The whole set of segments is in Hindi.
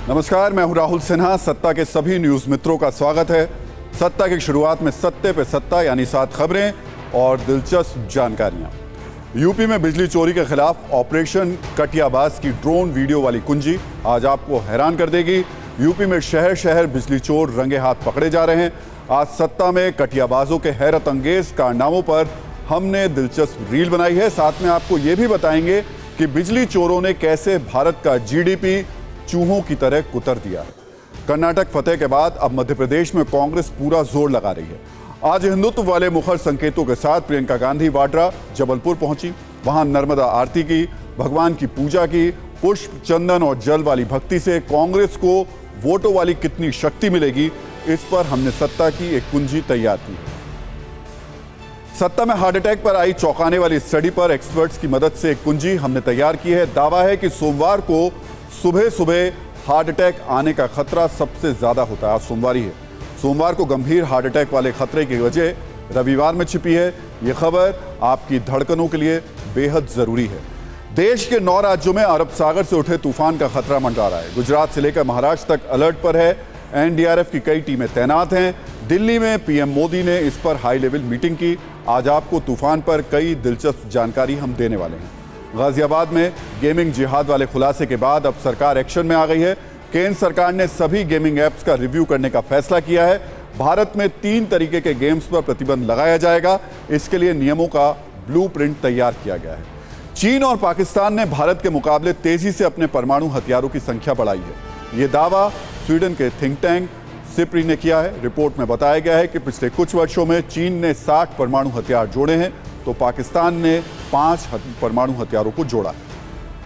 नमस्कार, मैं हूं राहुल सिन्हा। सत्ता के सभी न्यूज मित्रों का स्वागत है। सत्ता की शुरुआत में सत्ते पे सत्ता यानी 7 खबरें और दिलचस्प जानकारियां। यूपी में बिजली चोरी के खिलाफ ऑपरेशन कटियाबाज की ड्रोन वीडियो वाली कुंजी आज आपको हैरान कर देगी। यूपी में शहर शहर बिजली चोर रंगे हाथ पकड़े जा रहे हैं। आज सत्ता में कटियाबाजों के हैरत अंगेज कारनामों पर हमने दिलचस्प रील बनाई है। साथ में आपको ये भी बताएंगे कि बिजली चोरों ने कैसे भारत का जीडीपी चूहों की तरह कुतर दिया है। कर्नाटक फतेह के बाद अब मध्य प्रदेश में कांग्रेस पूरा जोर लगा रही है। आज हिंदुत्व वाले मुखर संकेतों के साथ प्रियंका गांधी वाड्रा जबलपुर पहुंची। वहां नर्मदा आरती की, भगवान की पूजा की, पुष्प, चंदन और जल वाली भक्ति से कांग्रेस को वोटों वाली कितनी शक्ति मिलेगी, इस पर हमने सत्ता की एक कुंजी तैयार की है। सत्ता में हार्ट अटैक पर आई चौंकाने वाली स्टडी पर एक्सपर्ट्स की मदद से एक कुंजी हमने तैयार की है। दावा है कि सोमवार को सुबह सुबह हार्ट अटैक आने का खतरा सबसे ज्यादा होता है। आज सोमवार ही है। सोमवार को गंभीर हार्ट अटैक वाले खतरे की वजह रविवार में छिपी है। यह खबर आपकी धड़कनों के लिए बेहद जरूरी है। देश के 9 राज्यों में अरब सागर से उठे तूफान का खतरा मंडरा रहा है। गुजरात से लेकर महाराष्ट्र तक अलर्ट पर है। एनडीआरएफ की कई टीमें तैनात हैं। दिल्ली में पीएम मोदी ने इस पर हाई लेवल मीटिंग की। आज आपको तूफान पर कई दिलचस्प जानकारी हम देने वाले हैं। गाजियाबाद में गेमिंग जिहाद वाले खुलासे के बाद अब सरकार एक्शन में आ गई है। केंद्र सरकार ने सभी गेमिंग ऐप्स का रिव्यू करने का फैसला किया है। भारत में 3 तरीके के गेम्स पर प्रतिबंध लगाया जाएगा। इसके लिए नियमों का ब्लूप्रिंट तैयार किया गया है। चीन और पाकिस्तान ने भारत के मुकाबले तेजी से अपने परमाणु हथियारों की संख्या बढ़ाई है। ये दावा स्वीडन के थिंक टैंक सिप्री ने किया है। रिपोर्ट में बताया गया है कि पिछले कुछ वर्षों में चीन ने 60 परमाणु हथियार जोड़े हैं, तो पाकिस्तान ने 5 परमाणु हथियारों को जोड़ा है।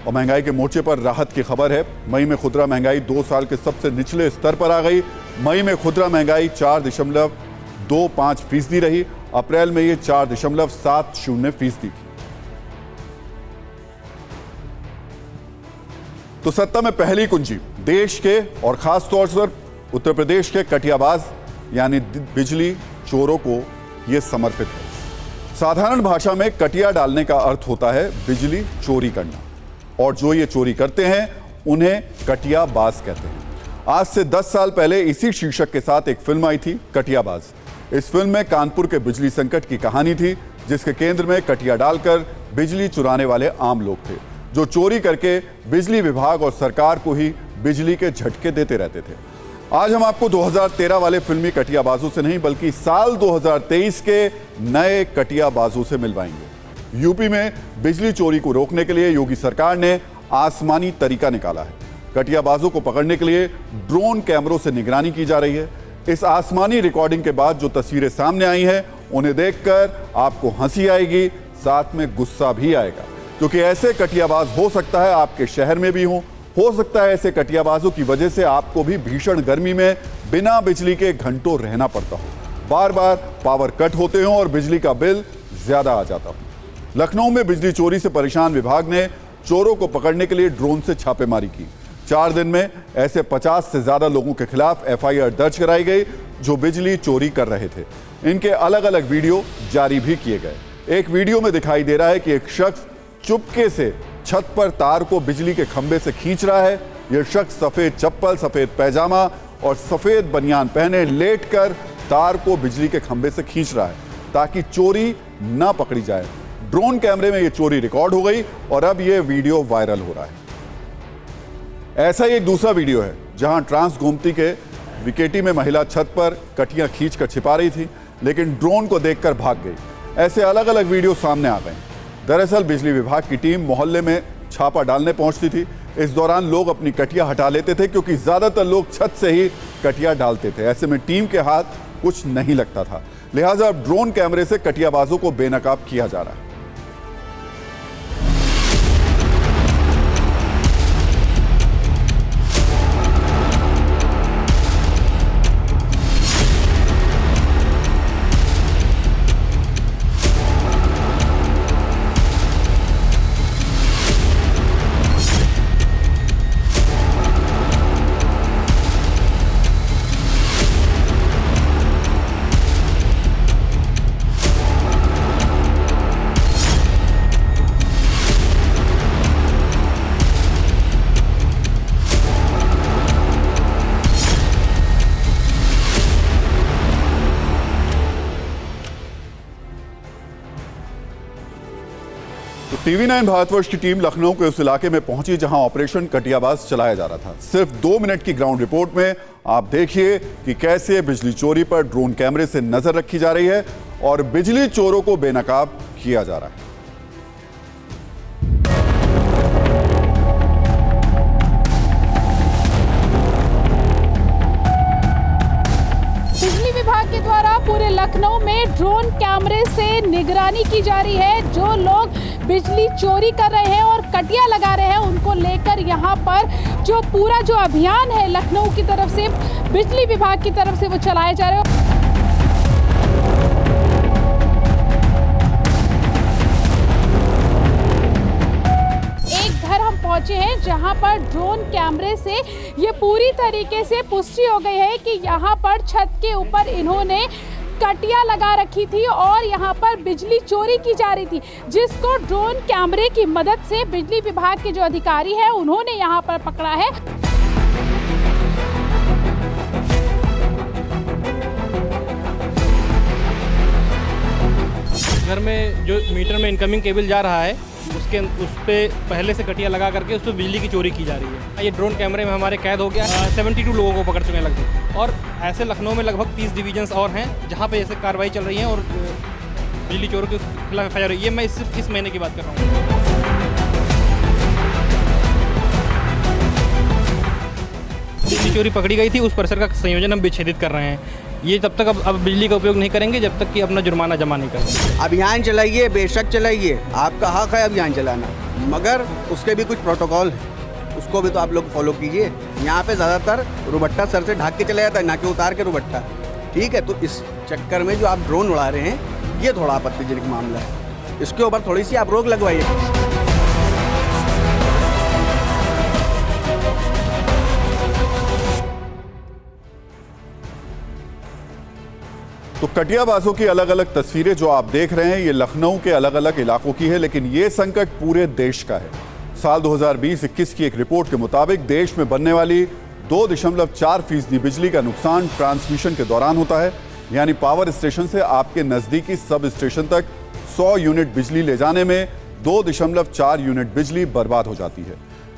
और महंगाई के मोर्चे पर राहत की खबर है। मई में खुदरा महंगाई 2 साल के सबसे निचले स्तर पर आ गई। मई में खुदरा महंगाई 4.25% रही। अप्रैल में ये 4.70% थी। तो सत्ता में पहली कुंजी देश के और खास तौर पर उत्तर प्रदेश के कटियाबाज यानी बिजली चोरों को यह समर्पित है। साधारण भाषा में कटिया डालने का अर्थ होता है बिजली चोरी करना, और जो ये चोरी करते हैं उन्हें कटियाबाज कहते हैं। आज से 10 साल पहले इसी शीर्षक के साथ एक फिल्म आई थी, कटियाबाज। इस फिल्म में कानपुर के बिजली संकट की कहानी थी, जिसके केंद्र में कटिया डालकर बिजली चुराने वाले आम लोग थे, जो चोरी करके बिजली विभाग और सरकार को ही बिजली के झटके देते रहते थे। आज हम आपको 2013 वाले फिल्मी कटियाबाजों से नहीं, बल्कि साल 2023 के नए कटियाबाजों से मिलवाएंगे। यूपी में बिजली चोरी को रोकने के लिए योगी सरकार ने आसमानी तरीका निकाला है। कटियाबाजों को पकड़ने के लिए ड्रोन कैमरों से निगरानी की जा रही है। इस आसमानी रिकॉर्डिंग के बाद जो तस्वीरें सामने आई हैं, उन्हें देखकर आपको हंसी आएगी, साथ में गुस्सा भी आएगा, क्योंकि ऐसे कटियाबाज हो सकता है आपके शहर में भी हो सकता है ऐसे कटियाबाजों की वजह से आपको भी भीषण गर्मी में बिना बिजली के घंटों रहना पड़ता हो, बार बार पावर कट होते हो और बिजली का बिल ज्यादा आ जाता हो। लखनऊ में बिजली चोरी से परेशान विभाग ने चोरों को पकड़ने के लिए ड्रोन से छापेमारी की। 4 दिन में ऐसे 50 से ज्यादा लोगों के खिलाफ एफआईआर दर्ज कराई गई, जो बिजली चोरी कर रहे थे। इनके अलग अलग वीडियो जारी भी किए गए। एक वीडियो में दिखाई दे रहा है कि एक शख्स चुपके से छत पर तार को बिजली के खंभे से खींच रहा है। यह शख्स सफेद चप्पल, सफेद पैजामा और सफेद बनियान पहने लेटकर तार को बिजली के खंभे से खींच रहा है, ताकि चोरी ना पकड़ी जाए। ड्रोन कैमरे में यह चोरी रिकॉर्ड हो गई और अब यह वीडियो वायरल हो रहा है। ऐसा ही एक दूसरा वीडियो है, जहां ट्रांस गोमती के विकेटी में महिला छत पर कटियां खींचकर छिपा रही थी, लेकिन ड्रोन को देखकर भाग गई। ऐसे अलग अलग वीडियो सामने आ गए। दरअसल बिजली विभाग की टीम मोहल्ले में छापा डालने पहुंचती थी। इस दौरान लोग अपनी कटिया हटा लेते थे, क्योंकि ज्यादातर लोग छत से ही कटिया डालते थे। ऐसे में टीम के हाथ कुछ नहीं लगता था, लिहाजा अब ड्रोन कैमरे से कटियाबाजों को बेनकाब किया जा रहा है। तो TV9 भारतवर्ष की टीम लखनऊ के उस इलाके में पहुंची जहां ऑपरेशन कटियाबाज चलाया जा रहा था। सिर्फ 2 मिनट की ग्राउंड रिपोर्ट में आप देखिए कि कैसे बिजली चोरी पर ड्रोन कैमरे से नजर रखी जा रही है और बिजली चोरों को बेनकाब किया जा रहा है। बिजली विभाग के द्वारा पूरे लखनऊ में ड्रोन कैमरे से निगरानी की जा रही है। जो लोग बिजली चोरी कर रहे हैं और कटिया लगा रहे हैं उनको लेकर यहाँ पर जो पूरा जो अभियान है लखनऊ की तरफ से, बिजली विभाग की तरफ से वो चलाए जा रहे हैं। पहुंचे हैं जहां पर ड्रोन कैमरे से ये पूरी तरीके से पुष्टि हो गई है कि यहाँ पर छत के ऊपर इन्होंने कटिया लगा रखी थी और यहाँ पर बिजली चोरी की जा रही थी, जिसको ड्रोन कैमरे की मदद से बिजली विभाग के जो अधिकारी हैं उन्होंने यहाँ पर पकड़ा है। घर में जो मीटर में इनकमिंग केबल जा रहा है उस पे पहले से कटिया लगा करके उस पर बिजली की चोरी की जा रही है। ये ड्रोन कैमरे में हमारे कैद हो गया। 72 लोगों को पकड़ चुके हैं लगभग, और ऐसे लखनऊ में लगभग 30 डिवीजन्स और हैं जहां पे ऐसे कार्रवाई चल रही है और बिजली चोरों के खिलाफ FIR ये मैं इस महीने की बात कर रहा हूँ। बिजली चोरी पकड़ी गई थी, उस परिसर का संयोजन हम विच्छेदित कर रहे हैं। ये तब तक अब बिजली का उपयोग नहीं करेंगे जब तक कि अपना जुर्माना जमा नहीं करेंगे। अभियान चलाइए, बेशक चलाइए, आपका हक है अभियान चलाना, मगर उसके भी कुछ प्रोटोकॉल है, उसको भी तो आप लोग फॉलो कीजिए। यहाँ पे ज़्यादातर रुबट्टा सर से ढक के चला जाता है, ना कि उतार के रुबट्टा। ठीक है, तो इस चक्कर में जो आप ड्रोन उड़ा रहे हैं ये थोड़ा आपत्तिजनक मामला है, इसके ऊपर थोड़ी सी आप रोक लगवाइए। तो कटियाबाजों की अलग अलग तस्वीरें जो आप देख रहे हैं ये लखनऊ के अलग अलग इलाकों की है, लेकिन ये संकट पूरे देश का है। साल 2020-21 की एक रिपोर्ट के मुताबिक देश में बनने वाली 2.4% बिजली का नुकसान ट्रांसमिशन के दौरान होता है, यानी पावर स्टेशन से आपके नजदीकी सब स्टेशन तक 100 यूनिट बिजली ले जाने में 2.4 यूनिट बिजली बर्बाद हो जाती है।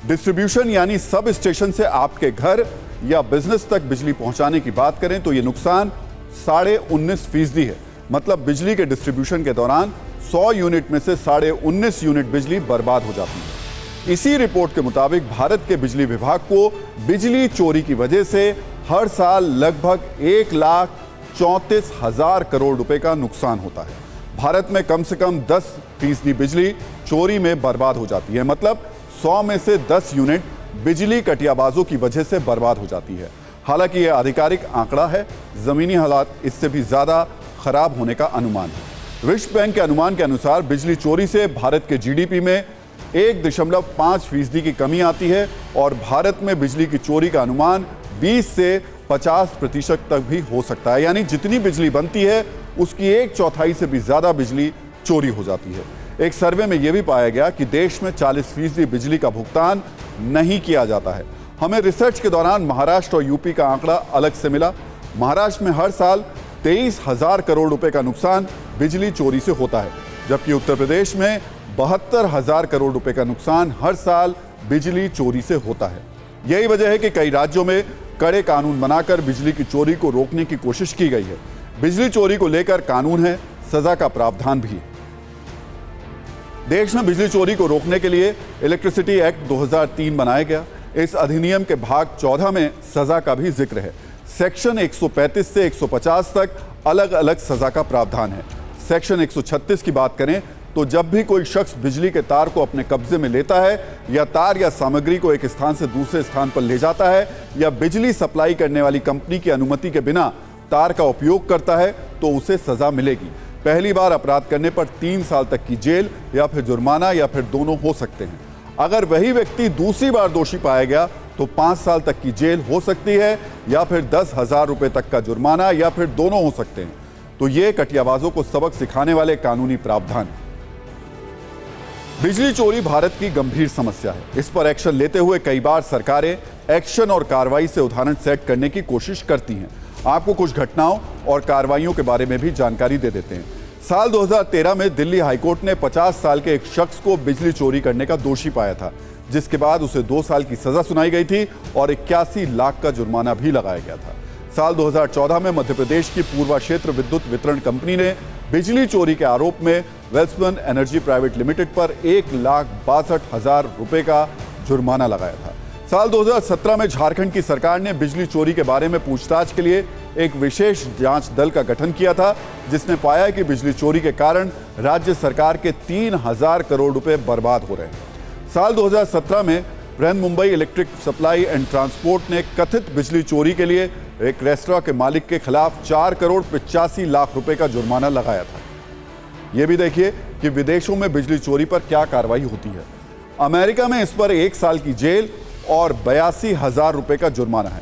डिस्ट्रीब्यूशन यानी सब स्टेशन से आपके घर या बिजनेस तक बिजली पहुंचाने की बात करें तो ये नुकसान 19.5% है। मतलब बिजली के डिस्ट्रीब्यूशन के दौरान 100 यूनिट में से 19.5 यूनिट बिजली बर्बाद हो जाती है। इसी रिपोर्ट के मुताबिक भारत के बिजली विभाग को बिजली चोरी की वजह से हर साल लगभग 1,34,000 करोड़ रुपए का नुकसान होता है। भारत में कम से कम 10% बिजली चोरी में बर्बाद हो जाती है। मतलब 100 में से 10 यूनिट बिजली कटियाबाजों की वजह से बर्बाद हो जाती है। हालांकि यह आधिकारिक आंकड़ा है, जमीनी हालात इससे भी ज्यादा खराब होने का अनुमान है। विश्व बैंक के अनुमान के अनुसार बिजली चोरी से भारत के GDP में 1.5% की कमी आती है और भारत में बिजली की चोरी का अनुमान 20 से 50% तक भी हो सकता है। यानी जितनी बिजली बनती है उसकी 1/4 से भी ज्यादा बिजली चोरी हो जाती है। एक सर्वे में यह भी पाया गया कि देश में 40% बिजली का भुगतान नहीं किया जाता है। हमें रिसर्च के दौरान महाराष्ट्र और यूपी का आंकड़ा अलग से मिला। महाराष्ट्र में हर साल 23,000 करोड़ रुपए का नुकसान बिजली चोरी से होता है, जबकि उत्तर प्रदेश में 72,000 करोड़ रुपए का नुकसान हर साल बिजली चोरी से होता है। यही वजह है कि कई राज्यों में कड़े कानून बनाकर बिजली की चोरी को रोकने की कोशिश की गई है। बिजली चोरी को लेकर कानून है, सजा का प्रावधान भी। देश में बिजली चोरी को रोकने के लिए इलेक्ट्रिसिटी एक्ट 2003 बनाया गया। इस अधिनियम के भाग 14 में सजा का भी जिक्र है। सेक्शन 135 से 150 तक अलग अलग सजा का प्रावधान है। सेक्शन 136 की बात करें तो जब भी कोई शख्स बिजली के तार को अपने कब्जे में लेता है या तार या सामग्री को एक स्थान से दूसरे स्थान पर ले जाता है या बिजली सप्लाई करने वाली कंपनी की अनुमति के बिना तार का उपयोग करता है तो उसे सजा मिलेगी। पहली बार अपराध करने पर 3 साल तक की जेल या फिर जुर्माना या फिर दोनों हो सकते हैं। अगर वही व्यक्ति दूसरी बार दोषी पाया गया तो 5 साल तक की जेल हो सकती है या फिर 10,000 रुपए तक का जुर्माना या फिर दोनों हो सकते हैं। तो ये कटियाबाजों को सबक सिखाने वाले कानूनी प्रावधान। बिजली चोरी भारत की गंभीर समस्या है। इस पर एक्शन लेते हुए कई बार सरकारें एक्शन और कार्रवाई से उदाहरण सेट करने की कोशिश करती हैं। आपको कुछ घटनाओं और कार्रवाइयों के बारे में भी जानकारी दे देते हैं। साल 2013 में दिल्ली हाईकोर्ट ने 50 साल के एक शख्स को बिजली चोरी करने का दोषी पाया था, जिसके बाद उसे 2 साल की सजा सुनाई गई थी और 81 लाख का जुर्माना भी लगाया गया था। साल 2014 में मध्य प्रदेश की पूर्वा क्षेत्र विद्युत वितरण कंपनी ने बिजली चोरी के आरोप में वेल्सपन एनर्जी प्राइवेट लिमिटेड पर 1,62,000 रुपए का जुर्माना लगाया था। साल 2017 में झारखंड की सरकार ने बिजली चोरी के बारे में पूछताछ के लिए एक विशेष जांच दल का गठन किया था, जिसने पाया कि बिजली चोरी के कारण राज्य सरकार के 3,000 करोड़ रुपए बर्बाद हो रहे हैं। साल 2017 में Brihanmumbai electric supply and transport ने कथित बिजली चोरी के लिए एक रेस्तरां के मालिक के खिलाफ 4 करोड़ 85 लाख रुपए का जुर्माना लगाया था। यह भी देखिए कि विदेशों में बिजली चोरी पर क्या कार्रवाई होती है। अमेरिका में इस पर 1 साल की जेल और 82,000 रुपए का जुर्माना है।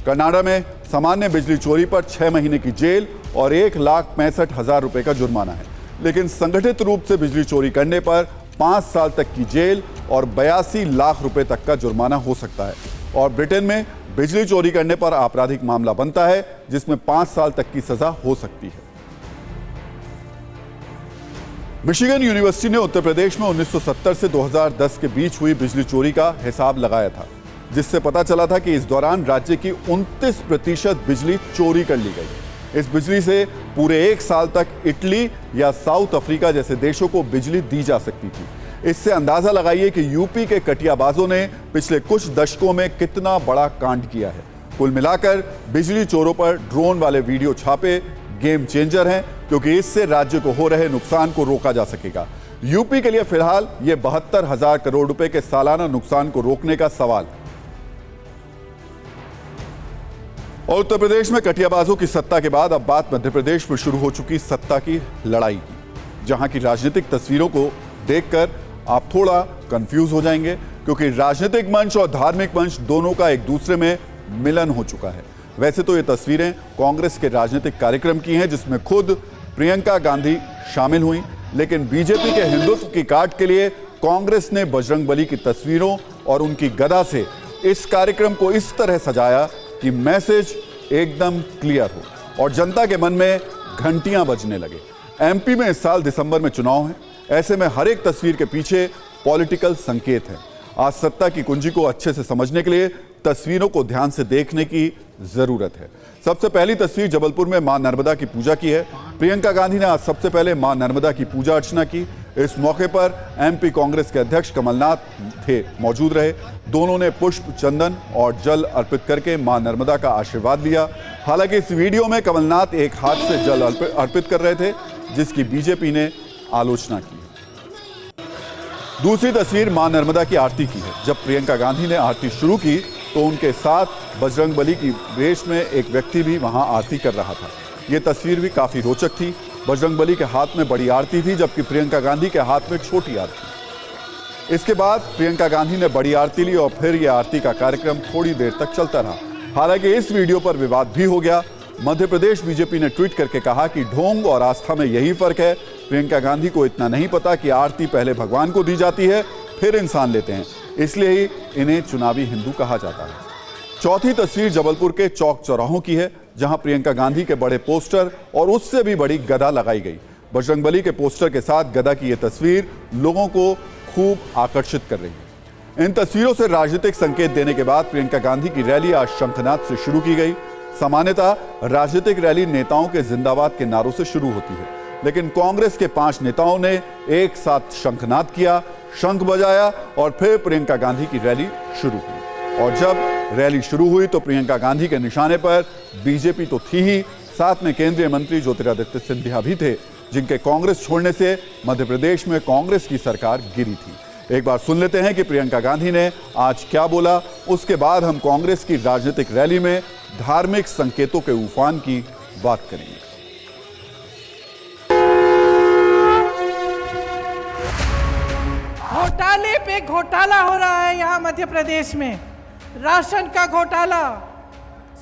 कनाडा में सामान्य बिजली चोरी पर 6 महीने की जेल और 1,65,000 रुपए का जुर्माना है, लेकिन संगठित रूप से बिजली चोरी करने पर 5 साल तक की जेल और 82 लाख रुपए तक का जुर्माना हो सकता है। और ब्रिटेन में बिजली चोरी करने पर आपराधिक मामला बनता है, जिसमें 5 साल तक की सजा हो सकती है। मिशिगन यूनिवर्सिटी ने उत्तर प्रदेश में 1970 से 2010 के बीच हुई बिजली चोरी का हिसाब लगाया था, जिससे पता चला था कि इस दौरान राज्य की 29% बिजली चोरी कर ली गई। इस बिजली से पूरे 1 साल तक इटली या साउथ अफ्रीका जैसे देशों को बिजली दी जा सकती थी। इससे अंदाजा लगाइए कि यूपी के कटियाबाजों ने पिछले कुछ दशकों में कितना बड़ा कांड किया है। कुल मिलाकर बिजली चोरों पर ड्रोन वाले वीडियो छापे गेम चेंजर हैं, क्योंकि इससे राज्य को हो रहे नुकसान को रोका जा सकेगा। यूपी के लिए फिलहाल ये 72,000 करोड़ रुपए के सालाना नुकसान को रोकने का सवाल है। और उत्तर प्रदेश में कटियाबाजों की सत्ता के बाद अब बात मध्य प्रदेश में शुरू हो चुकी सत्ता की लड़ाई की, जहां की राजनीतिक तस्वीरों को देखकर आप थोड़ा कंफ्यूज हो जाएंगे, क्योंकि राजनीतिक मंच और धार्मिक मंच दोनों का एक दूसरे में मिलन हो चुका है। वैसे तो ये तस्वीरें कांग्रेस के राजनीतिक कार्यक्रम की हैं, जिसमें खुद प्रियंका गांधी शामिल हुई, लेकिन बीजेपी के हिंदुत्व की काट के लिए कांग्रेस ने बजरंगबली की तस्वीरों और उनकी गदा से इस कार्यक्रम को इस तरह सजाया कि मैसेज एकदम क्लियर हो और जनता के मन में घंटियां बजने लगे। एमपी में इस साल दिसंबर में चुनाव है, ऐसे में हर एक तस्वीर के पीछे पॉलिटिकल संकेत है। आज सत्ता की कुंजी को अच्छे से समझने के लिए तस्वीरों को ध्यान से देखने की जरूरत है। सबसे पहली तस्वीर जबलपुर में मां नर्मदा की पूजा की है। प्रियंका गांधी ने आज सबसे पहले मां नर्मदा की पूजा अर्चना की। इस मौके पर एमपी कांग्रेस के अध्यक्ष कमलनाथ मौजूद रहे। दोनों ने पुष्प, चंदन और जल अर्पित करके मां नर्मदा का आशीर्वाद लिया। हालांकि इस वीडियो में कमलनाथ एक हाथ से जल अर्पित कर रहे थे, जिसकी बीजेपी ने आलोचना की। दूसरी तस्वीर मां नर्मदा की आरती की है। जब प्रियंका गांधी ने आरती शुरू की तो उनके साथ बजरंगबली की वेश में एक व्यक्ति भी वहां आरती कर रहा था। यह तस्वीर भी काफी रोचक थी। बजरंगबली के हाथ में बड़ी आरती थी, जबकि प्रियंका गांधी के हाथ में छोटी आरती। इसके बाद प्रियंका गांधी ने बड़ी आरती ली और फिर यह आरती का कार्यक्रम थोड़ी देर तक चलता रहा। हालांकि इस वीडियो पर विवाद भी हो गया। मध्य प्रदेश बीजेपी ने ट्वीट करके कहा कि ढोंग और आस्था में यही फर्क है। प्रियंका गांधी को इतना नहीं पता कि आरती पहले भगवान को दी जाती है, फिर इंसान लेते हैं, इसलिए ही इन्हें चुनावी हिंदू कहा जाता है। चौथी तस्वीर जबलपुर के चौक चौराहों की है, जहां प्रियंका गांधी के बड़े पोस्टर और उससे भी बड़ी गदा लगाई गई। बजरंगबली के पोस्टर के साथ गदा की यह तस्वीर लोगों को खूब आकर्षित कर रही है। इन तस्वीरों से राजनीतिक संकेत देने के बाद प्रियंका गांधी की रैली आज शंखनाद से शुरू की गई। सामान्यतः राजनीतिक रैली नेताओं के जिंदाबाद के नारों से शुरू होती है, लेकिन कांग्रेस के 5 नेताओं ने एक साथ शंखनाद किया, शंख बजाया और फिर प्रियंका गांधी की रैली शुरू हुई। और जब रैली शुरू हुई तो प्रियंका गांधी के निशाने पर बीजेपी तो थी ही, साथ में केंद्रीय मंत्री ज्योतिरादित्य सिंधिया भी थे, जिनके कांग्रेस छोड़ने से मध्य प्रदेश में कांग्रेस की सरकार गिरी थी। एक बार सुन लेते हैं कि प्रियंका गांधी ने आज क्या बोला, उसके बाद हम कांग्रेस की राजनीतिक रैली में धार्मिक संकेतों के उफान की बात करेंगे। घोटाले पे घोटाला हो रहा है यहाँ मध्य प्रदेश में। राशन का घोटाला,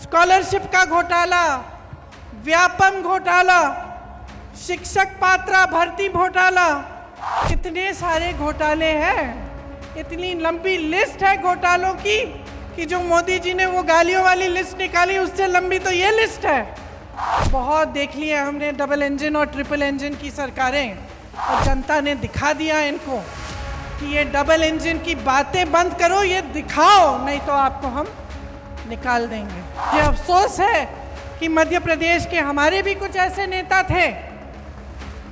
स्कॉलरशिप का घोटाला, व्यापम घोटाला, शिक्षक पात्रा भर्ती घोटाला, कितने सारे घोटाले हैं। इतनी लंबी लिस्ट है घोटालों की कि जो मोदी जी ने वो गालियों वाली लिस्ट निकाली, उससे लंबी तो ये लिस्ट है। बहुत देख लिया हमने डबल इंजन और ट्रिपल इंजन की सरकारें, और जनता ने दिखा दिया इनको कि ये डबल इंजन की बातें बंद करो, ये दिखाओ, नहीं तो आपको हम निकाल देंगे। ये अफसोस है कि मध्य प्रदेश के हमारे भी कुछ ऐसे नेता थे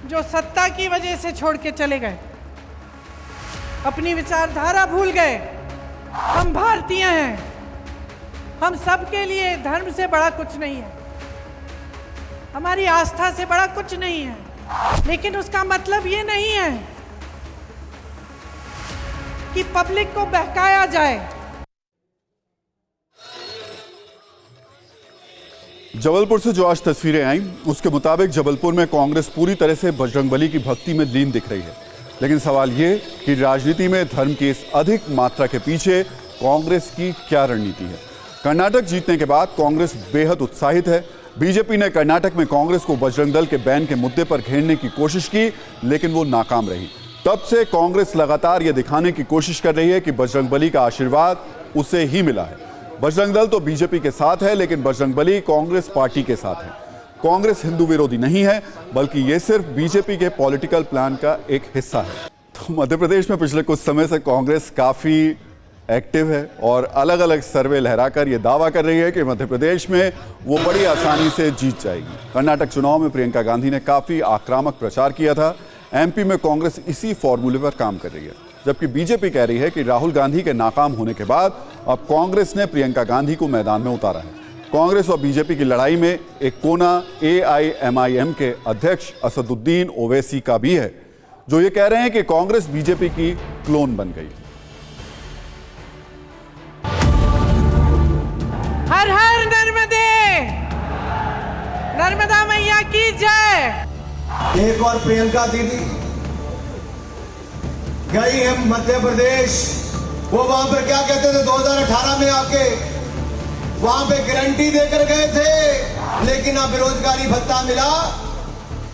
जो सत्ता की वजह से छोड़ के चले गए, अपनी विचारधारा भूल गए। हम भारतीय हैं, हम सबके लिए धर्म से बड़ा कुछ नहीं है, हमारी आस्था से बड़ा कुछ नहीं है, लेकिन उसका मतलब ये नहीं है कि पब्लिक को बहकाया जाए। जबलपुर से जो आज तस्वीरें आई उसके मुताबिक जबलपुर में कांग्रेस पूरी तरह से बजरंगबली की भक्ति में लीन दिख रही है। लेकिन सवाल ये कि राजनीति में धर्म की इस अधिक मात्रा के पीछे कांग्रेस की क्या रणनीति है। कर्नाटक जीतने के बाद कांग्रेस बेहद उत्साहित है। बीजेपी ने कर्नाटक में कांग्रेस को बजरंग दल के बैन के मुद्दे पर घेरने की कोशिश की, लेकिन वो नाकाम रही। तब से कांग्रेस लगातार ये दिखाने की कोशिश कर रही है कि बजरंगबली का आशीर्वाद उसे ही मिला है। बजरंग दल तो बीजेपी के साथ है, लेकिन बजरंगबली कांग्रेस पार्टी के साथ है। कांग्रेस हिंदू विरोधी नहीं है, बल्कि ये सिर्फ बीजेपी के पॉलिटिकल प्लान का एक हिस्सा है। तो मध्य प्रदेश में पिछले कुछ समय से कांग्रेस काफी एक्टिव है और अलग अलग सर्वे लहराकर यह दावा कर रही है कि मध्य प्रदेश में वो बड़ी आसानी से जीत जाएगी। कर्नाटक चुनाव में प्रियंका गांधी ने काफी आक्रामक प्रचार किया था। एमपी में कांग्रेस इसी फॉर्मूले पर काम कर रही है, जबकि बीजेपी कह रही है कि राहुल गांधी के नाकाम होने के बाद अब कांग्रेस ने प्रियंका गांधी को मैदान में उतारा है। कांग्रेस और बीजेपी की लड़ाई में एक कोना AIMIM के अध्यक्ष असदुद्दीन ओवैसी का भी है, जो ये कह रहे हैं कि कांग्रेस बीजेपी की क्लोन बन गई। हर हर नर्मदे, नर्मदा मैया की जय। एक और प्रियंका दीदी गई है मध्य प्रदेश। वो वहां पर क्या कहते थे 2018 में आके वहां पे गारंटी देकर गए थे, लेकिन ना बेरोजगारी भत्ता मिला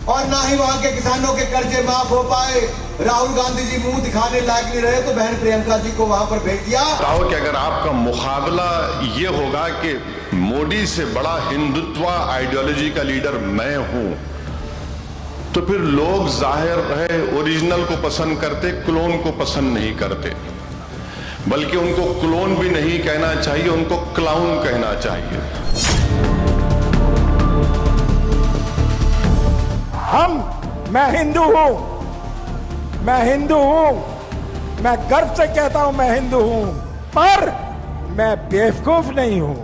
और ना ही वहां के किसानों के कर्जे माफ हो पाए। राहुल गांधी जी मुंह दिखाने लायक नहीं रहे तो बहन प्रियंका जी को वहां पर भेज दिया। राहुल कि अगर आपका मुकाबला ये होगा कि मोदी से बड़ा हिंदुत्व आइडियोलॉजी का लीडर मैं हूं, तो फिर लोग जाहिर है ओरिजिनल को पसंद करते, क्लोन को पसंद नहीं करते। बल्कि उनको क्लोन भी नहीं कहना चाहिए, उनको क्लाउन कहना चाहिए। मैं हिंदू हूं, मैं हिंदू हूं, मैं गर्व से कहता हूं मैं हिंदू हूं, पर मैं बेवकूफ नहीं हूं,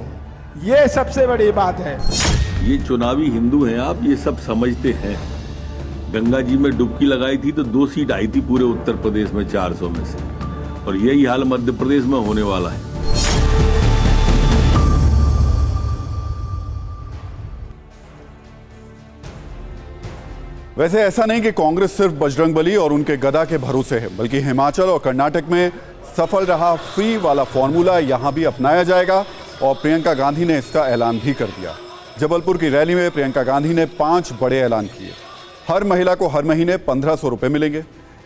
ये सबसे बड़ी बात है। ये चुनावी हिंदू हैं आप, ये सब समझते हैं। गंगा जी में डुबकी लगाई थी तो 2 सीट आई थी पूरे उत्तर प्रदेश में 400 में से, और यही हाल मध्य प्रदेश में होने वाला है। वैसे ऐसा नहीं कि कांग्रेस सिर्फ बजरंगबली और उनके गदा के भरोसे है, बल्कि हिमाचल और कर्नाटक में सफल रहा फ्री वाला फॉर्मूला यहां भी अपनाया जाएगा और प्रियंका गांधी ने इसका ऐलान भी कर दिया। जबलपुर की रैली में प्रियंका गांधी ने 5 बड़े ऐलान किए। हर महिला को हर महीने 1500 रुपए मिलेंगे,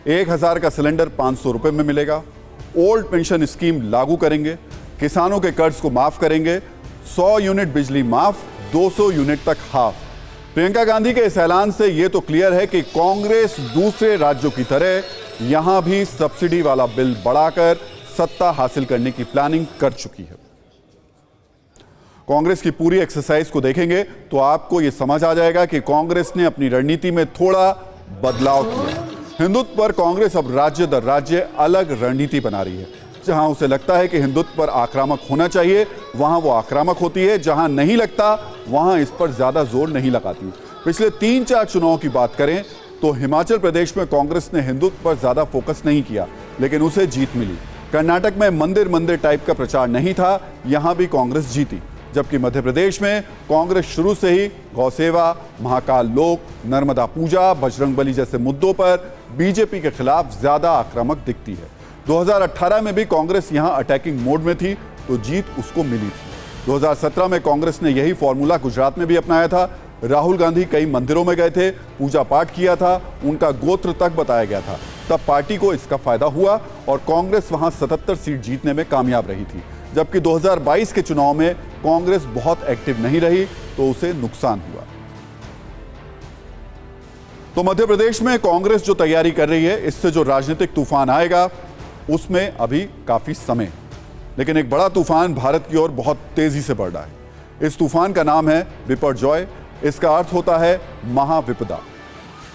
1000 का सिलेंडर 500 रुपए में मिलेगा, ओल्ड पेंशन स्कीम लागू करेंगे, किसानों के कर्ज को माफ करेंगे, 100 यूनिट बिजली माफ, 200 यूनिट तक हाफ। प्रियंका गांधी के इस ऐलान से यह तो क्लियर है कि कांग्रेस दूसरे राज्यों की तरह यहां भी सब्सिडी वाला बिल बढ़ाकर सत्ता हासिल करने की प्लानिंग कर चुकी है। कांग्रेस की पूरी एक्सरसाइज को देखेंगे तो आपको यह समझ आ जाएगा कि कांग्रेस ने अपनी रणनीति में थोड़ा बदलाव किया। हिंदुत्व पर कांग्रेस अब राज्य दर राज्य अलग रणनीति बना रही है। जहां उसे लगता है कि हिंदुत्व पर आक्रामक होना चाहिए, वहां वो आक्रामक होती है। जहां नहीं लगता, वहां इस पर ज्यादा जोर नहीं लगाती। पिछले 3-4 चुनाव की बात करें तो हिमाचल प्रदेश में कांग्रेस ने हिंदुत्व पर ज्यादा फोकस नहीं किया, लेकिन उसे जीत मिली। कर्नाटक में मंदिर मंदिर टाइप का प्रचार नहीं था, यहां भी कांग्रेस जीती। जबकि मध्य प्रदेश में कांग्रेस शुरू से ही गौसेवा, महाकाल लोक, नर्मदा पूजा, बजरंगबली जैसे मुद्दों पर बीजेपी के खिलाफ ज्यादा आक्रामक दिखती है। 2018 में भी कांग्रेस यहां अटैकिंग मोड में थी तो जीत उसको मिली थी। 2017 में कांग्रेस ने यही फॉर्मूला गुजरात में भी अपनाया था। राहुल गांधी कई मंदिरों में गए थे, पूजा पाठ किया था, उनका गोत्र तक बताया गया था। तब पार्टी को इसका फायदा हुआ और कांग्रेस वहां 77 सीट जीतने में कामयाब रही थी। जबकि 2022 के चुनाव में कांग्रेस बहुत एक्टिव नहीं रही तो उसे नुकसान हुआ। तो मध्य प्रदेश में कांग्रेस जो तैयारी कर रही है, इससे जो राजनीतिक तूफान आएगा उसमें अभी काफी समय, लेकिन एक बड़ा तूफान भारत की ओर बहुत तेजी से बढ़ रहा है। इस तूफान का नाम है बिपरजॉय। इसका अर्थ होता है महाविपदा।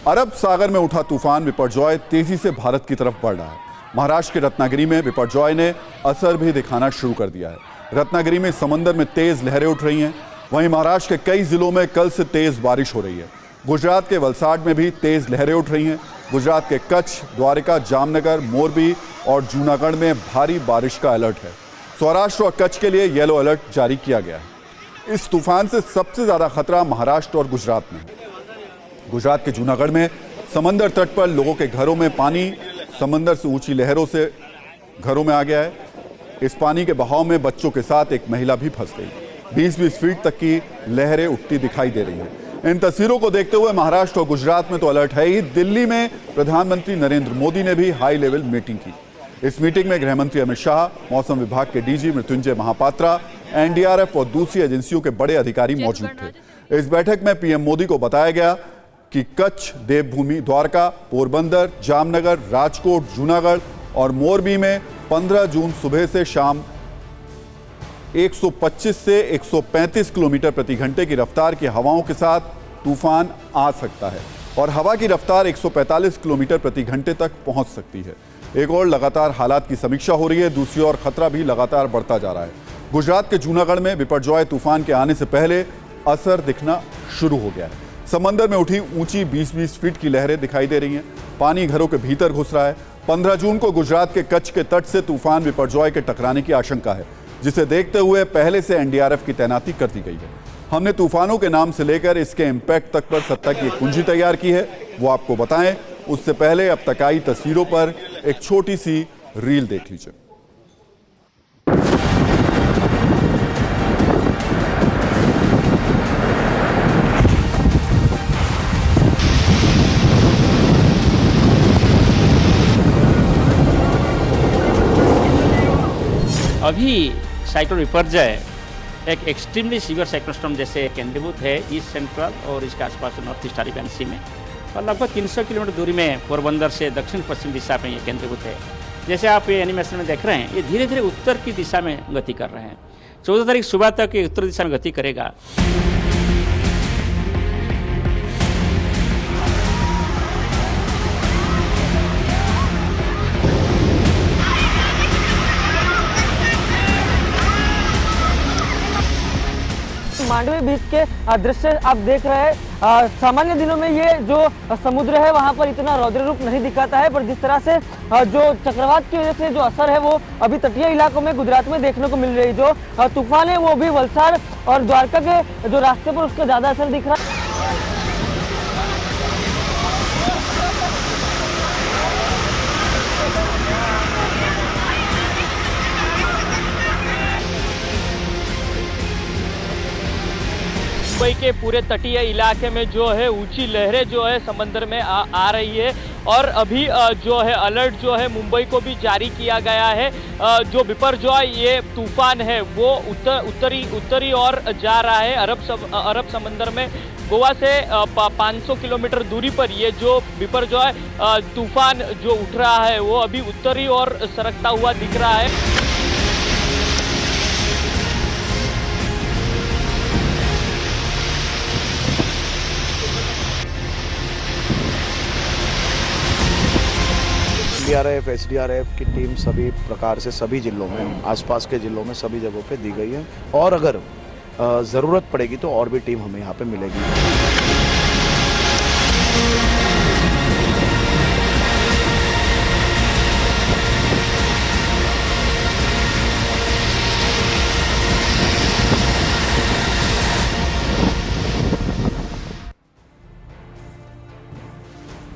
अरब सागर में उठा तूफान बिपरजॉय तेजी से भारत की तरफ बढ़ रहा है। महाराष्ट्र के रत्नागिरी में बिपरजॉय ने असर भी दिखाना शुरू कर दिया है। रत्नागिरी में समंदर में तेज लहरें उठ रही हैं। वहीं महाराष्ट्र के कई जिलों में कल से तेज बारिश हो रही है। गुजरात के वलसाड में भी तेज लहरें उठ रही हैं। गुजरात के कच्छ, द्वारका, जामनगर, मोरबी और जूनागढ़ में भारी बारिश का अलर्ट है। सौराष्ट्र और कच्छ के लिए येलो अलर्ट जारी किया गया है। इस तूफान से सबसे ज्यादा खतरा महाराष्ट्र और गुजरात में है। गुजरात के जूनागढ़ में समंदर तट पर लोगों के घरों में पानी समंदर से ऊंची लहरों से घरों में आ गया है। इस पानी के बहाव में बच्चों के साथ एक महिला भी फंस गई। 20-20 फीट तक की लहरें उठती दिखाई दे रही हैं। इन तस्वीरों को देखते हुए महाराष्ट्र और गुजरात में तो अलर्ट है ही, दिल्ली में प्रधानमंत्री नरेंद्र मोदी ने भी हाई लेवल मीटिंग की। इस मीटिंग में गृहमंत्री अमित शाह, मौसम विभाग के डीजी मृत्युंजय महापात्रा, एनडीआरएफ और दूसरी एजेंसियों के बड़े अधिकारी मौजूद थे। इस बैठक में पीएम मोदी को बताया गया कि कच्छ, देवभूमि, द्वारका, पोरबंदर, जामनगर, राजकोट, जूनागढ़ और मोरबी में 15 जून सुबह से शाम 125 से 135 किलोमीटर प्रति घंटे की रफ्तार की हवाओं के साथ तूफान आ सकता है और हवा की रफ्तार 145 किलोमीटर प्रति घंटे तक पहुंच सकती है। एक और लगातार हालात की समीक्षा हो रही है, दूसरी ओर खतरा भी लगातार बढ़ता जा रहा है। गुजरात के जूनागढ़ में बिपरजॉय तूफान के आने से पहले असर दिखना शुरू हो गया है। समंदर में उठी ऊंची 20-20 फीट की लहरें दिखाई दे रही हैं। पानी घरों के भीतर घुस रहा है। 15 जून को गुजरात के कच्छ के तट से तूफान बिपरजॉय के टकराने की आशंका है, जिसे देखते हुए पहले से एनडीआरएफ की तैनाती कर दी गई है। हमने तूफानों के नाम से लेकर इसके इंपैक्ट तक पर सत्ता की एक कुंजी तैयार की है, वो आपको बताएं। उससे पहले अब तक आई तस्वीरों पर एक छोटी सी रील देख लीजिए। अभी साइक्लोन बिपरजॉय एक एक्सट्रीमली सीवियर साइक्लोन स्टॉर्म जैसे केंद्रीभूत है ईस्ट सेंट्रल और इसके आसपास नॉर्थ ईस्ट अरेबियन सी में, और लगभग 300 किलोमीटर दूरी में पोरबंदर से दक्षिण पश्चिम दिशा में ये केंद्रीभूत है। जैसे आप ये एनिमेशन में देख रहे हैं, ये धीरे धीरे उत्तर की दिशा में गति कर रहे हैं। 14 तारीख सुबह तक ये उत्तर दिशा में गति करेगा। मांडवी बीच के दृश्य आप देख रहे हैं। सामान्य दिनों में ये जो समुद्र है वहाँ पर इतना रौद्र रूप नहीं दिखाता है, पर जिस तरह से जो चक्रवात की वजह से जो असर है वो अभी तटीय इलाकों में गुजरात में देखने को मिल रही। जो तूफान है वो भी वलसाड और द्वारका के जो रास्ते पर उसका ज़्यादा असर दिख रहा है। मुंबई के पूरे तटीय इलाके में जो है ऊंची लहरें जो है समंदर में आ रही है, और अभी जो है अलर्ट जो है मुंबई को भी जारी किया गया है। जो बिपरजॉय ये तूफान है वो उत्तरी ओर जा रहा है। अरब समंदर में गोवा से 500 किलोमीटर दूरी पर ये जो बिपरजॉय तूफान जो उठ रहा है वो अभी उत्तरी ओर सरकता हुआ दिख रहा है। एनडीआरएफ, एसडीआरएफ की टीम सभी प्रकार से सभी जिलों में, आसपास के जिलों में सभी जगहों पे दी गई है, और अगर ज़रूरत पड़ेगी तो और भी टीम हमें यहाँ पे मिलेगी।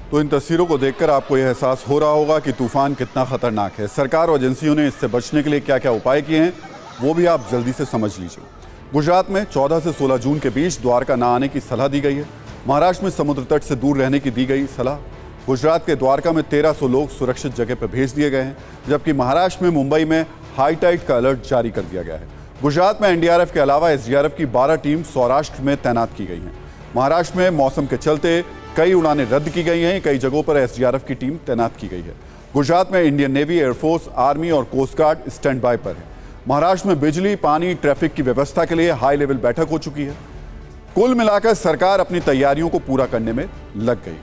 तो इन तस्वीरों को देखकर आपको यह एहसास हो रहा होगा कि तूफान कितना खतरनाक है। सरकार और एजेंसियों ने इससे बचने के लिए क्या क्या उपाय किए हैं वो भी आप जल्दी से समझ लीजिए। गुजरात में 14 से 16 जून के बीच द्वारका न आने की सलाह दी गई है। महाराष्ट्र में समुद्र तट से दूर रहने की दी गई सलाह। गुजरात के द्वारका में 1300 लोग सुरक्षित जगह पर भेज दिए गए हैं, जबकि महाराष्ट्र में मुंबई में हाई टाइड का अलर्ट जारी कर दिया गया है। गुजरात में एनडीआरएफ के अलावा एसडीआरएफ की 12 टीम सौराष्ट्र में तैनात की गई हैं। महाराष्ट्र में मौसम के चलते कई उड़ानें रद्द की गई हैं, कई जगहों पर एसडीआरएफ की टीम तैनात की गई है। गुजरात में इंडियन नेवी, एयरफोर्स, आर्मी और कोस्ट गार्ड स्टैंड बाय पर है। महाराष्ट्र में बिजली, पानी, ट्रैफिक की व्यवस्था के लिए हाई लेवल बैठक हो चुकी है। कुल मिलाकर सरकार अपनी तैयारियों को पूरा करने में लग गई।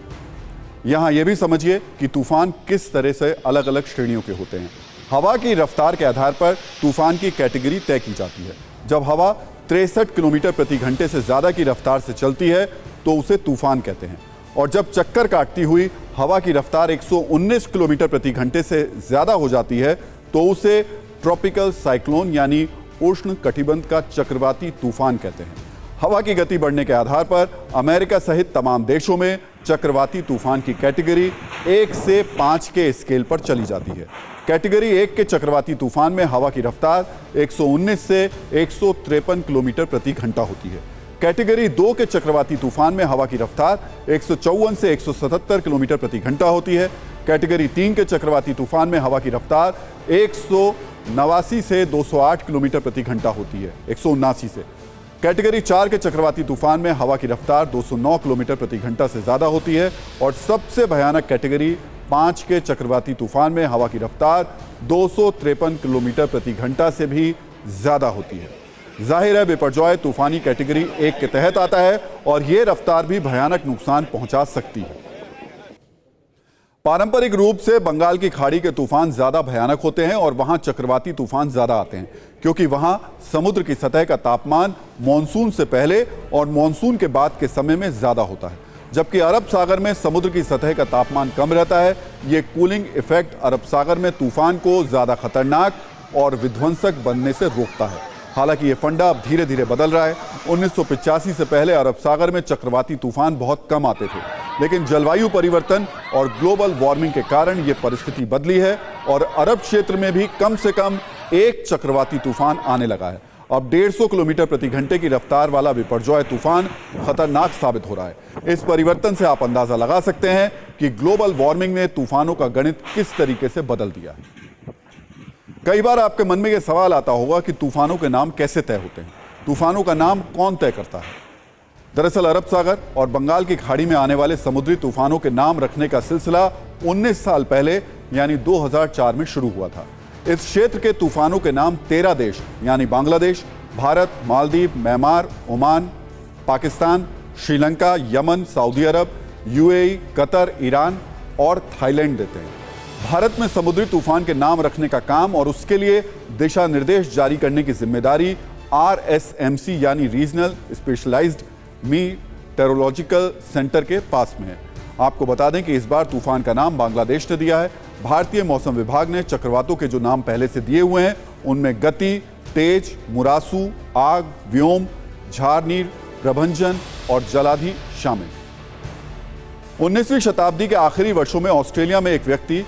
यहां यह भी समझिए कि तूफान किस तरह से अलग अलग श्रेणियों के होते हैं। हवा की रफ्तार के आधार पर तूफान की कैटेगरी तय की जाती है। जब हवा 63 किलोमीटर प्रति घंटे से ज्यादा की रफ्तार से चलती है तो उसे तूफान कहते हैं, और जब चक्कर काटती हुई हवा की रफ्तार 119 किलोमीटर प्रति घंटे से ज्यादा हो जाती है तो उसे ट्रॉपिकल साइक्लोन यानी उष्ण कटिबंध का चक्रवाती तूफान कहते हैं। हवा की गति बढ़ने के आधार पर अमेरिका सहित तमाम देशों में चक्रवाती तूफान की कैटेगरी 1 से 5 के स्केल पर चली जाती है। कैटेगरी 1 के चक्रवाती तूफान में हवा की रफ्तार 119 से 153 किलोमीटर प्रति घंटा होती है। कैटेगरी 2 के चक्रवाती तूफान में हवा की रफ्तार 154 से 177 किलोमीटर प्रति घंटा होती है। कैटेगरी 3 के चक्रवाती तूफान में हवा की रफ्तार 189 से 208 किलोमीटर प्रति घंटा होती है, 179 से। कैटेगरी 4 के चक्रवाती तूफान में हवा की रफ्तार 209 किलोमीटर प्रति घंटा से ज्यादा होती है, और सबसे भयानक कैटेगरी 5 के चक्रवाती तूफान में हवा की रफ्तार 253 किलोमीटर प्रति घंटा से भी ज्यादा होती है। जाहिर है बिपरजॉय तूफानी कैटेगरी 1 के तहत आता है और यह रफ्तार भी भयानक नुकसान पहुंचा सकती है। पारंपरिक रूप से बंगाल की खाड़ी के तूफान ज्यादा भयानक होते हैं और वहां चक्रवाती तूफान ज्यादा आते हैं, क्योंकि वहां समुद्र की सतह का तापमान मॉनसून से पहले और मॉनसून के बाद के समय में ज्यादा होता है, जबकि अरब सागर में समुद्र की सतह का तापमान कम रहता है। ये कूलिंग इफेक्ट अरब सागर में तूफान को ज्यादा खतरनाक और विध्वंसक बनने से रोकता है। हालांकि ये फंडा अब धीरे धीरे बदल रहा है। 1985 से पहले अरब सागर में चक्रवाती तूफान बहुत कम आते थे, लेकिन जलवायु परिवर्तन और ग्लोबल वार्मिंग के कारण ये परिस्थिति बदली है और अरब क्षेत्र में भी कम से कम एक चक्रवाती तूफान आने लगा है। अब 150 किलोमीटर प्रति घंटे की रफ्तार वाला बिपरजॉय तूफान खतरनाक साबित हो रहा है। इस परिवर्तन से आप अंदाजा लगा सकते हैं कि ग्लोबल वार्मिंग ने तूफानों का गणित किस तरीके से बदल दिया है। कई बार आपके मन में यह सवाल आता होगा कि तूफानों के नाम कैसे तय होते हैं, तूफानों का नाम कौन तय करता है। दरअसल अरब सागर और बंगाल की खाड़ी में आने वाले समुद्री तूफानों के नाम रखने का सिलसिला 19 साल पहले यानी 2004 में शुरू हुआ था। इस क्षेत्र के तूफानों के नाम 13 देश यानी Bangladesh, Bharat, Maldives, Myanmar, Oman, Pakistan, Sri Lanka, Yemen, Saudi Arab, UAE, Qatar, Iran और थाईलैंड देते हैं। भारत में समुद्री तूफान के नाम रखने का काम और उसके लिए दिशा निर्देश जारी करने की जिम्मेदारी RSMC यानी रीजनल स्पेशलाइज्ड मीटेरोलॉजिकल सेंटर के पास में है। आपको बता दें कि इस बार तूफान का नाम बांग्लादेश ने दिया है। भारतीय मौसम विभाग ने चक्रवातों के जो नाम पहले से दिए हुए हैं उनमें गति, तेज, मुरासू, आग, व्योम, झारनीर, प्रभंजन और जलाधि शामिल। 19वीं शताब्दी के आखिरी वर्षों में ऑस्ट्रेलिया में एक व्यक्ति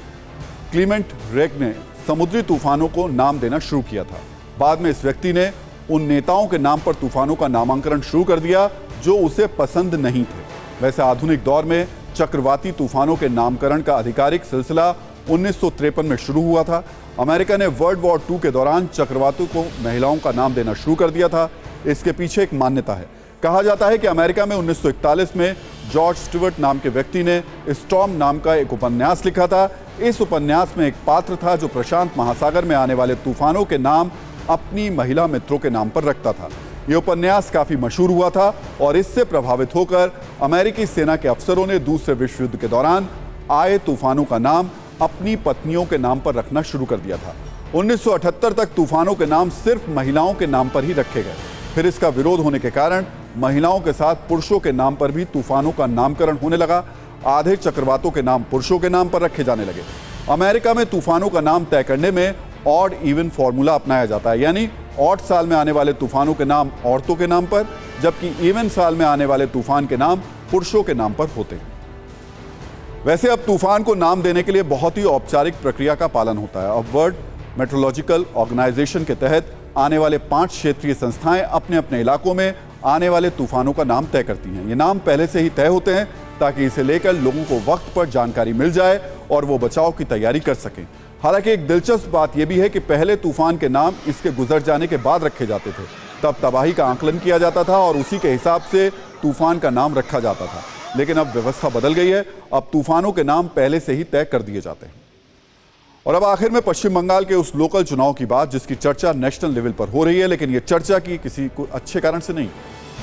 क्लीमेंट रेक ने समुद्री तूफानों को नाम देना शुरू किया था। बाद में इस व्यक्ति ने उन नेताओं के नाम पर तूफानों का नामांकन शुरू कर दिया जो उसे पसंद नहीं थे। वैसे आधुनिक दौर में चक्रवाती तूफानों के नामकरण का आधिकारिक सिलसिला 1953 में शुरू हुआ था। अमेरिका ने वर्ल्ड वॉर II के दौरान चक्रवातों को महिलाओं का नाम देना शुरू कर दिया था। इसके पीछे एक मान्यता है। कहा जाता है कि अमेरिका में 1941 में जॉर्ज स्टुअर्ट नाम के व्यक्ति ने स्टॉर्म नाम का एक उपन्यास लिखा था। इस उपन्यास में एक पात्र था जो प्रशांत महासागर में आने वाले तूफानों के नाम अपनी महिला मित्रों के नाम पर रखता था। यह उपन्यास काफी मशहूर हुआ था और इससे प्रभावित होकर अमेरिकी सेना के अफसरों ने दूसरे विश्व युद्ध के दौरान आए तूफानों का नाम अपनी पत्नियों के नाम पर रखना शुरू कर दिया था। 1978 तक तूफानों के नाम सिर्फ महिलाओं के नाम पर ही रखे गए। फिर इसका विरोध होने के कारण महिलाओं के साथ पुरुषों के नाम पर भी तूफानों का नामकरण होने लगा। आधे चक्रवातों के नाम पुरुषों के नाम पर रखे जाने लगे। अमेरिका में तूफानों का नाम तय करने में ऑड इवन फॉर्मूला अपनाया जाता है, यानी ऑड साल में आने वाले तूफानों के नाम औरतों के नाम पर, जबकि इवन साल में आने वाले तूफान के नाम पुरुषों के नाम पर होते हैं। वैसे अब तूफान को नाम देने के लिए बहुत ही औपचारिक प्रक्रिया का पालन होता है। अब वर्ल्ड मेट्रोलॉजिकल ऑर्गेनाइजेशन के तहत आने वाले 5 क्षेत्रीय संस्थाएं अपने अपने इलाकों में आने वाले तूफानों का नाम तय करती हैं। ये नाम पहले से ही तय होते हैं ताकि इसे लेकर लोगों को वक्त पर जानकारी मिल जाए और वो बचाव की तैयारी कर सकें। हालांकि एक दिलचस्प बात यह भी है कि पहले तूफान के नाम इसके गुजर जाने के बाद रखे जाते थे। तब तबाही का आकलन किया जाता था और उसी के हिसाब से तूफान का नाम रखा जाता था। लेकिन अब व्यवस्था बदल गई है। अब तूफानों के नाम पहले से ही तय कर दिए जाते हैं। और अब आखिर में पश्चिम बंगाल के उस लोकल चुनाव की बात जिसकी चर्चा नेशनल लेवल पर हो रही है, लेकिन यह चर्चा की किसी को अच्छे कारण से नहीं,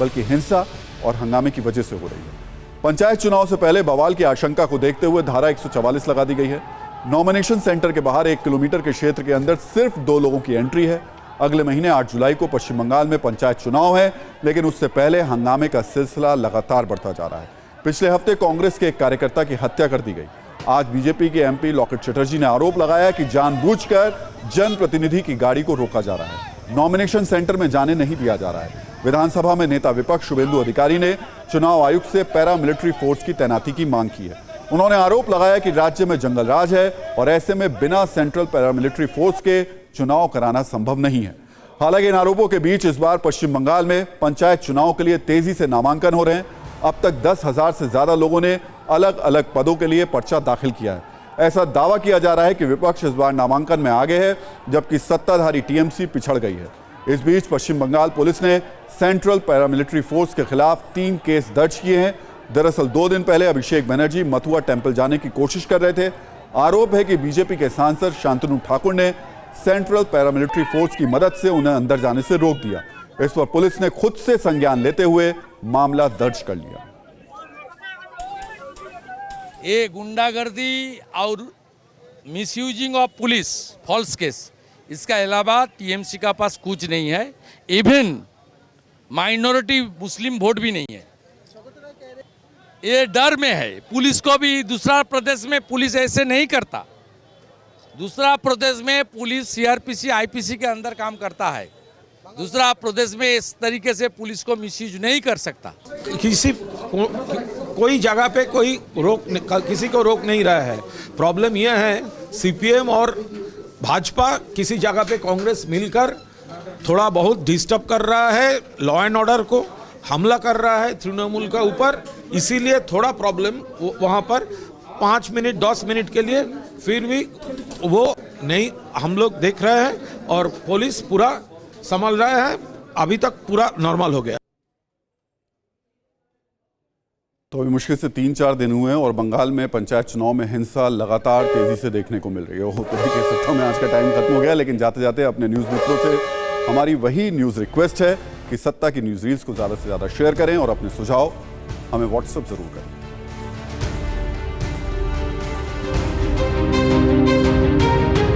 बल्कि हिंसा और हंगामे की वजह से हो रही है। पंचायत चुनाव से पहले बवाल की आशंका को देखते हुए धारा 144 लगा दी गई है। नॉमिनेशन सेंटर के बाहर 1 किलोमीटर के क्षेत्र के अंदर सिर्फ 2 लोगों की एंट्री है। अगले महीने 8 जुलाई को पश्चिम बंगाल में पंचायत चुनाव है, लेकिन उससे पहले हंगामे का सिलसिला लगातार बढ़ता जा रहा है। पिछले हफ्ते कांग्रेस के एक कार्यकर्ता की हत्या कर दी गई। आज बीजेपी के एमपी लॉकेट चटर्जी ने आरोप लगाया कि जानबूझकर जनप्रतिनिधि की गाड़ी को रोका जा रहा है, नॉमिनेशन सेंटर में जाने नहीं दिया जा रहा है। विधानसभा में नेता विपक्ष शुभेंदु अधिकारी ने चुनाव आयुक्त से पैरामिलिट्री फोर्स की तैनाती की मांग की है। उन्होंने आरोप लगाया कि राज्य में जंगल राज है और ऐसे में बिना सेंट्रल पैरामिलिट्री फोर्स के चुनाव कराना संभव नहीं है। हालांकि इन आरोपों के बीच इस बार पश्चिम बंगाल में पंचायत चुनाव के लिए तेजी से नामांकन हो रहे हैं। अब तक 10,000 से ज्यादा लोगों ने अलग अलग पदों के लिए पर्चा दाखिल किया है। ऐसा दावा किया जा रहा है कि विपक्ष इस बार नामांकन में आगे है, जबकि सत्ताधारी टीएमसी पिछड़ गई है। इस बीच पश्चिम बंगाल पुलिस ने सेंट्रल पैरामिलिट्री फोर्स के खिलाफ 3 केस दर्ज किए हैं। दरअसल 2 दिन पहले अभिषेक बनर्जी मथुआ टेम्पल जाने की कोशिश कर रहे थे। आरोप है कि बीजेपी के सांसद शांतनु ठाकुर ने सेंट्रल पैरामिलिट्री फोर्स की मदद से उन्हें अंदर जाने से रोक दिया। इस पर पुलिस ने खुद से संज्ञान लेते हुए मामला दर्ज कर लिया। ये गुंडागर्दी और misusing of police false case, इसका अलावा टीएमसी का पास कुछ नहीं है। इवन माइनॉरिटी मुस्लिम वोट भी नहीं है। ये डर में है। पुलिस को भी दूसरा प्रदेश में पुलिस ऐसे नहीं करता। दूसरा प्रदेश में पुलिस सीआरपीसी आईपीसी के अंदर काम करता है। दूसरा प्रदेश में इस तरीके से पुलिस को मिसयूज नहीं कर सकता। कोई जगह पे कोई किसी को रोक नहीं रहा है। प्रॉब्लम यह है सीपीएम और भाजपा किसी जगह पे कांग्रेस मिलकर थोड़ा बहुत डिस्टर्ब कर रहा है, लॉ एंड ऑर्डर को हमला कर रहा है तृणमूल का ऊपर। इसीलिए थोड़ा प्रॉब्लम वहाँ पर 5 मिनट 10 मिनट के लिए, फिर भी वो नहीं हम लोग देख रहे हैं और पुलिस पूरा संभाल रहा है। अभी तक पूरा नॉर्मल हो गया। तो अभी मुश्किल से 3-4 दिन हुए हैं और बंगाल में पंचायत चुनाव में हिंसा लगातार तेजी से देखने को मिल रही है। तो देखिए सत्ता में आज का टाइम खत्म हो गया, लेकिन जाते जाते अपने न्यूज़ मित्रों से हमारी वही न्यूज़ रिक्वेस्ट है कि सत्ता की न्यूज़ रील्स को ज़्यादा से ज़्यादा शेयर करें और अपने सुझाव हमें व्हाट्सएप ज़रूर करें।